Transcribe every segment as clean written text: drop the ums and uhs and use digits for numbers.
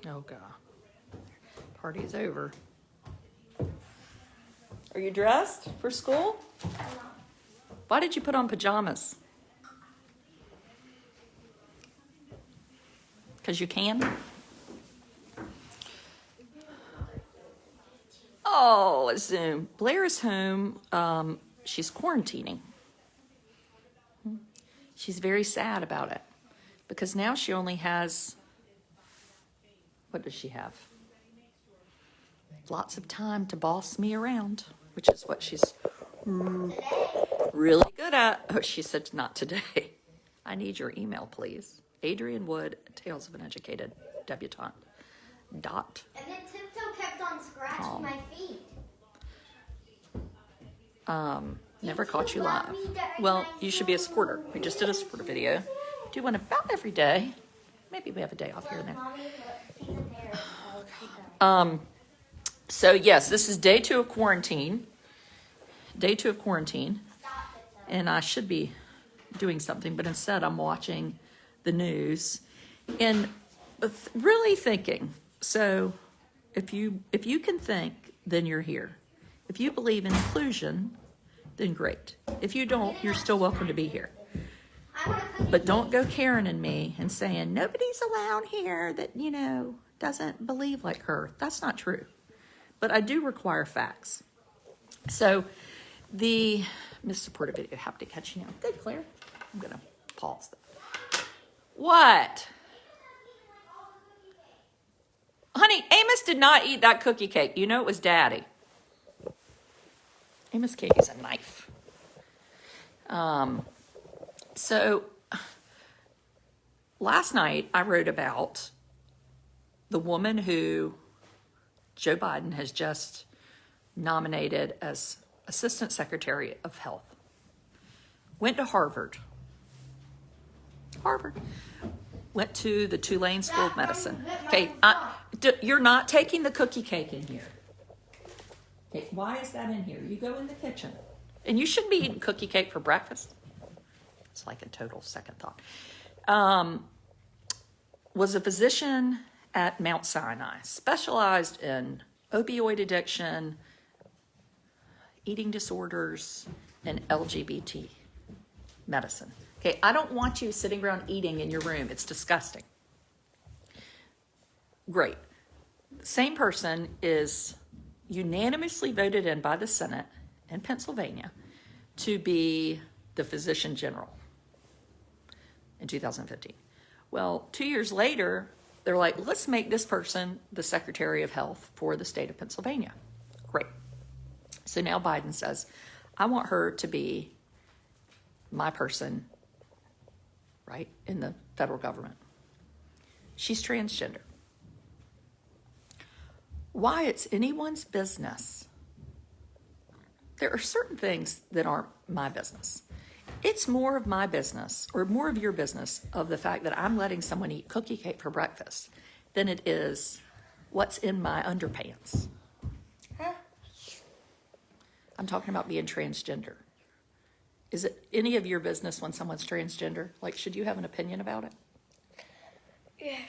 Oh, God. Party's over. Are you dressed for school? Why did you put on pajamas? Because you can? Oh, Zoom. Blair is home. She's quarantining. She's very sad about it because now she only has, what does she have? Lots of time to boss me around, which is what she's really good at. Oh, she said, not today. I need your email, please. Adrienne Wood, Tales of an Educated Debutante. Dot. And then Tiptoe kept on scratching my feet. Never caught you live. Well, you should be a supporter. We just did a supporter video. Do one about every day. Maybe we have a day off here and there. So yes, this is day 2 of quarantine. Day 2 of quarantine. And I should be doing something, but instead I'm watching the news and really thinking. So if you can think, then you're here. If you believe in inclusion, then great. If you don't, you're still welcome to be here. But don't go Karen and me and saying, nobody's allowed here that, doesn't believe like her. That's not true. But I do require facts. So the Miss Supporter video, happy to catch you now. Good, Claire. I'm going to pause that. What? Honey, Amos did not eat that cookie cake. You know it was Daddy. Amos can't use a knife. So last night I wrote about the woman who Joe Biden has just nominated as Assistant Secretary of Health. Went to Harvard. Went to the Tulane School of Medicine. Okay, you're not taking the cookie cake in here. Okay, why is that in here? You go in the kitchen. And you shouldn't be eating cookie cake for breakfast. It's like a total second thought. Was a physician at Mount Sinai, specialized in opioid addiction, eating disorders, and LGBT medicine. Okay, I don't want you sitting around eating in your room. It's disgusting. Great. Same person is unanimously voted in by the Senate in Pennsylvania to be the physician general in 2015. Well, 2 years later, they're like, let's make this person the Secretary of Health for the state of Pennsylvania. Great. So now Biden says, I want her to be my person, right, in the federal government. She's transgender. Why it's anyone's business. There are certain things that aren't my business. It's more of my business, or more of your business, of the fact that I'm letting someone eat cookie cake for breakfast than it is what's in my underpants. I'm talking about being transgender. Is it any of your business when someone's transgender? Like, should you have an opinion about it? Yes.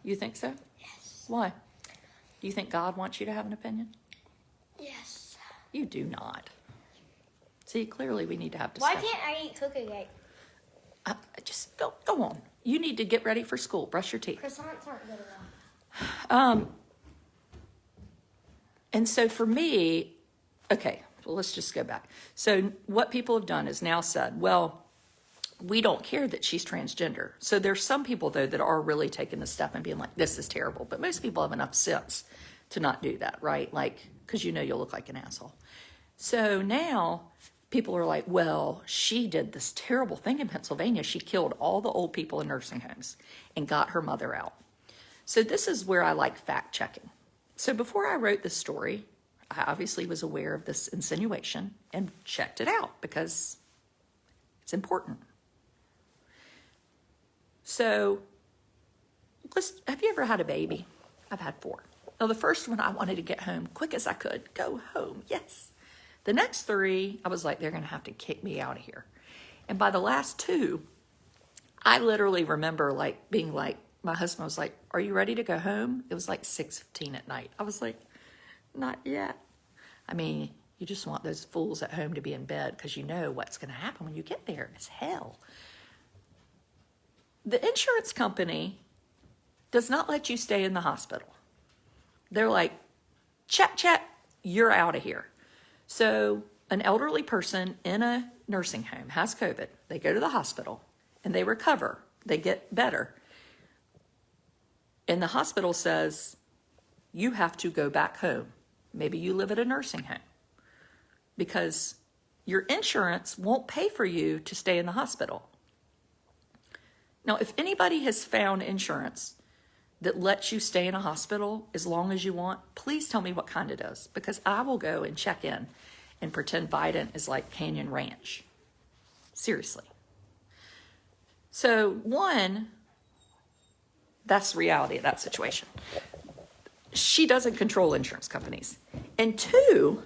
You think so? Yes. Why? Do you think God wants you to have an opinion? Yes. You do not. See, clearly we need to have Why discussion. can't I eat cookie cake? Just go on. You need to get ready for school. Brush your teeth. Croissants aren't good enough. And so for me, okay, well, let's just go back. So what people have done is now said, well, we don't care that she's transgender. So there's some people, though, that are really taking the step and being like, this is terrible. But most people have enough sense to not do that, right? Like, because you'll look like an asshole. So now people are like, well, she did this terrible thing in Pennsylvania. She killed all the old people in nursing homes and got her mother out. So this is where I like fact checking. So before I wrote this story, I obviously was aware of this insinuation and checked it out because it's important. So have you ever had a baby? I've had 4. Now, the first one, I wanted to get home quick as I could. Go home, yes. The next 3, I was like, they're going to have to kick me out of here. And by the last 2, I literally remember like being like, my husband was like, are you ready to go home? It was like 6:15 at night. I was like, not yet. I mean, you just want those fools at home to be in bed because you know what's going to happen when you get there. It's hell. The insurance company does not let you stay in the hospital. They're like, check, check, you're out of here. So an elderly person in a nursing home has COVID. They go to the hospital and they recover. They get better. And the hospital says, you have to go back home. Maybe you live at a nursing home because your insurance won't pay for you to stay in the hospital. Now, if anybody has found insurance that lets you stay in a hospital as long as you want, please tell me what kind it is, because I will go and check in and pretend Biden is like Canyon Ranch. Seriously. So one, that's the reality of that situation. She doesn't control insurance companies. And two,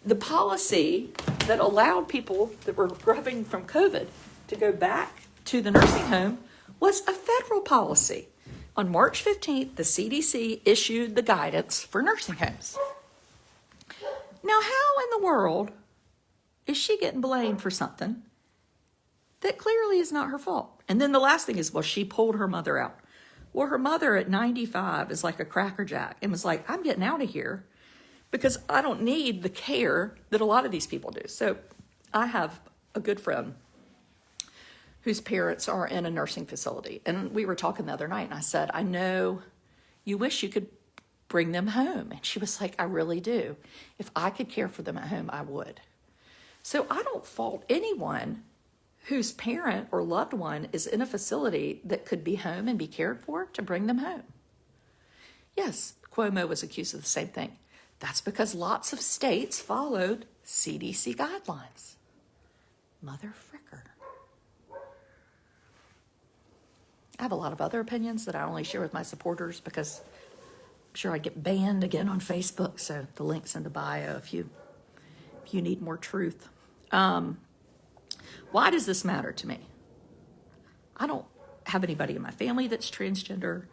the policy that allowed people that were recovering from COVID to go back to the nursing home was a federal policy. On March 15th, the CDC issued the guidance for nursing homes. Now, how in the world is she getting blamed for something that clearly is not her fault? And then the last thing is, well, she pulled her mother out. Well, her mother at 95 is like a crackerjack and was like, I'm getting out of here because I don't need the care that a lot of these people do. So I have a good friend whose parents are in a nursing facility. And we were talking the other night and I said, I know you wish you could bring them home. And she was like, I really do. If I could care for them at home, I would. So I don't fault anyone whose parent or loved one is in a facility that could be home and be cared for to bring them home. Yes, Cuomo was accused of the same thing. That's because lots of states followed CDC guidelines. Mother fricker. I have a lot of other opinions that I only share with my supporters because I'm sure I'd get banned again on Facebook. So the link's in the bio if you need more truth. Why does this matter to me? I don't have anybody in my family that's transgender.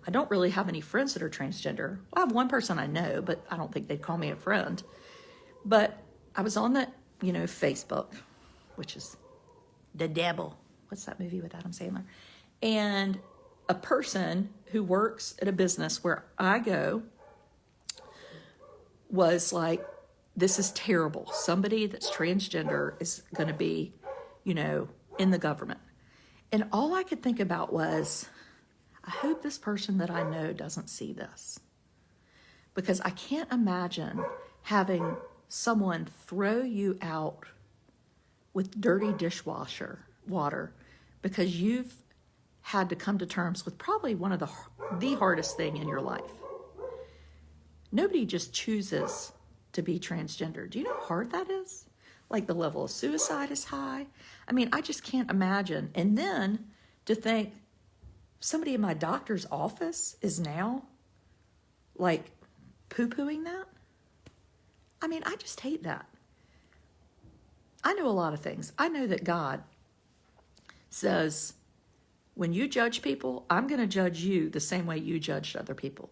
I don't really have any friends that are transgender. Well, I have one person I know, but I don't think they'd call me a friend. But I was on that, Facebook, which is the devil. What's that movie with Adam Sandler? And a person who works at a business where I go was like, this is terrible. Somebody that's transgender is going to be, in the government. And all I could think about was, I hope this person that I know doesn't see this. Because I can't imagine having someone throw you out with dirty dishwasher water because you've had to come to terms with probably one of the hardest thing in your life. Nobody just chooses to be transgender. Do you know how hard that is? Like the level of suicide is high. I mean, I just can't imagine. And then to think somebody in my doctor's office is now like poo-pooing that. I mean, I just hate that. I know a lot of things. I know that God says, when you judge people, I'm going to judge you the same way you judged other people.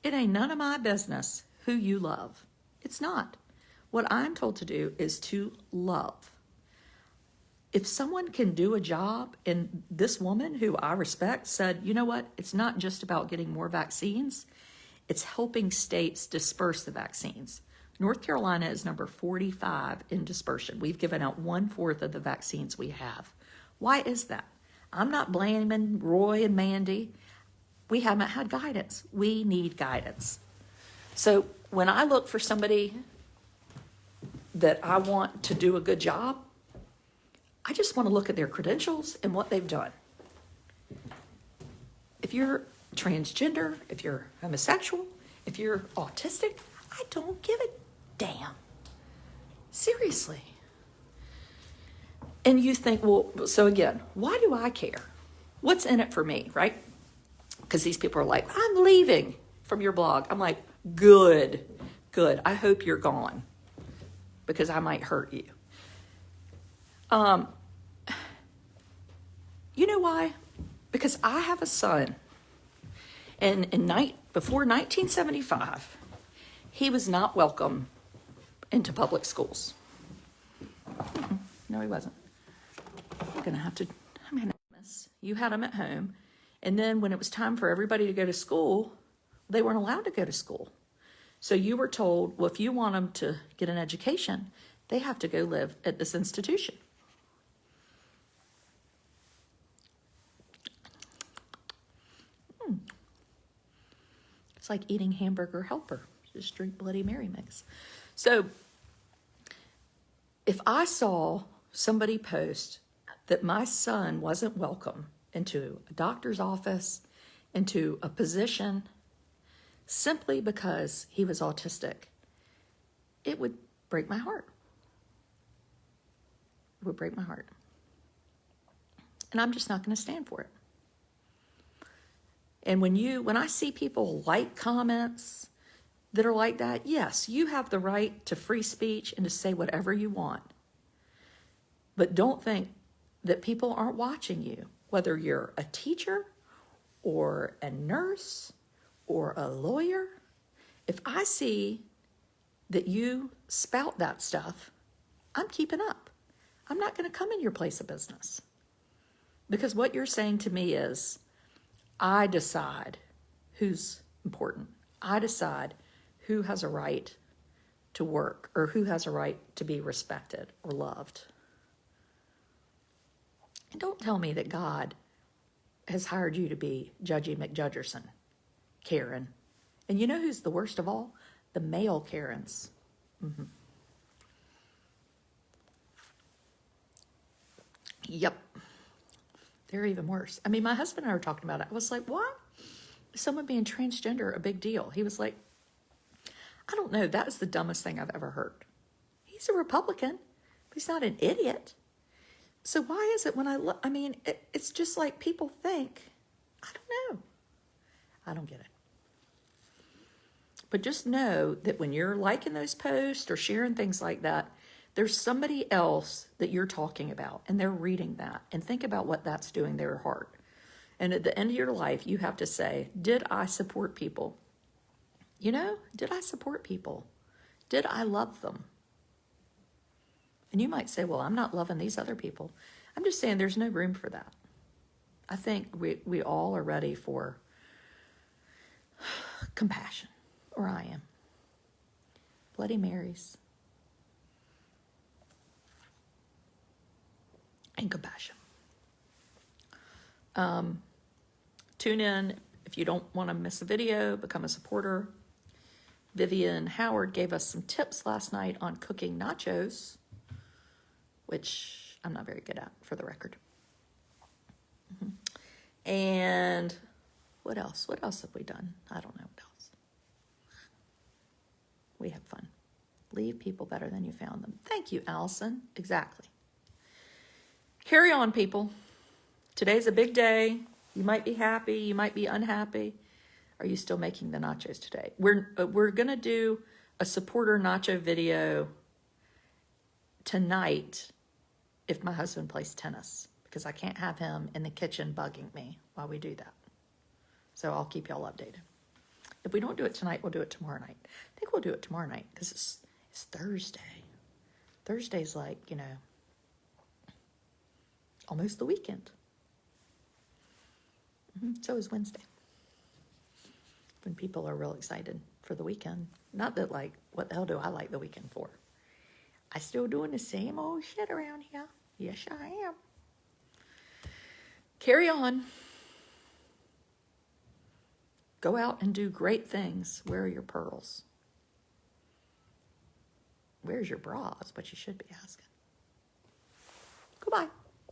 It ain't none of my business who you love. It's not. What I'm told to do is to love. If someone can do a job, and this woman who I respect said, you know what, it's not just about getting more vaccines, it's helping states disperse the vaccines. North Carolina is number 45 in dispersion. We've given out 1/4 of the vaccines we have. Why is that? I'm not blaming Roy and Mandy. We haven't had guidance. We need guidance. So when I look for somebody that I want to do a good job, I just want to look at their credentials and what they've done. If you're transgender, if you're homosexual, if you're autistic, I don't give a damn. Seriously. And you think, well, so again, why do I care? What's in it for me, right? Because these people are like, I'm leaving from your blog. I'm like, good. I hope you're gone because I might hurt you. You know why? Because I have a son, and before 1975, he was not welcome into public schools. No, he wasn't. I'm gonna miss. You had him at home, and then when it was time for everybody to go to school, they weren't allowed to go to school. So you were told, well, if you want them to get an education, they have to go live at this institution. It's like eating hamburger helper. Just drink Bloody Mary mix. So if I saw somebody post that my son wasn't welcome into a doctor's office, into a position, simply because he was autistic, it would break my heart. It would break my heart. And I'm just not going to stand for it. And when I see people like comments that are like that, yes, you have the right to free speech and to say whatever you want. But don't think that people aren't watching you, whether you're a teacher or a nurse or a lawyer. If I see that you spout that stuff, I'm keeping up. I'm not going to come in your place of business. Because what you're saying to me is, I decide who's important. I decide who has a right to work or who has a right to be respected or loved. And don't tell me that God has hired you to be Judgy McJudgerson, Karen. And you know who's the worst of all? The male Karens. Mm-hmm. Yep. They're even worse. I mean, my husband and I were talking about it. I was like, why is someone being transgender a big deal? He was like, I don't know. That is the dumbest thing I've ever heard. He's a Republican, but he's not an idiot. So why is it when I look, I mean, it's just like people think, I don't know. I don't get it. But just know that when you're liking those posts or sharing things like that, there's somebody else that you're talking about, and they're reading that. And think about what that's doing to their heart. And at the end of your life, you have to say, did I support people? You know, did I support people? Did I love them? And you might say, well, I'm not loving these other people. I'm just saying there's no room for that. I think we all are ready for compassion, or I am. Bloody Marys. And compassion. Tune in if you don't want to miss a video, become a supporter. Vivian Howard gave us some tips last night on cooking nachos, which I'm not very good at, for the record. And what else? What else have we done? I don't know what else. We have fun. Leave people better than you found them. Thank you, Allison. Exactly. Carry on, people. Today's a big day. You might be happy. You might be unhappy. Are you still making the nachos today? We're going to do a supporter nacho video tonight if my husband plays tennis, because I can't have him in the kitchen bugging me while we do that. So I'll keep y'all updated. If we don't do it tonight, we'll do it tomorrow night. I think we'll do it tomorrow night because it's Thursday. Thursday's like, you know, almost the weekend. So is Wednesday. When people are real excited for the weekend. Not that, like, what the hell do I like the weekend for? I still doing the same old shit around here. Yes, I am. Carry on. Go out and do great things. Where are your pearls? Where's your bra is what you should be asking. Goodbye.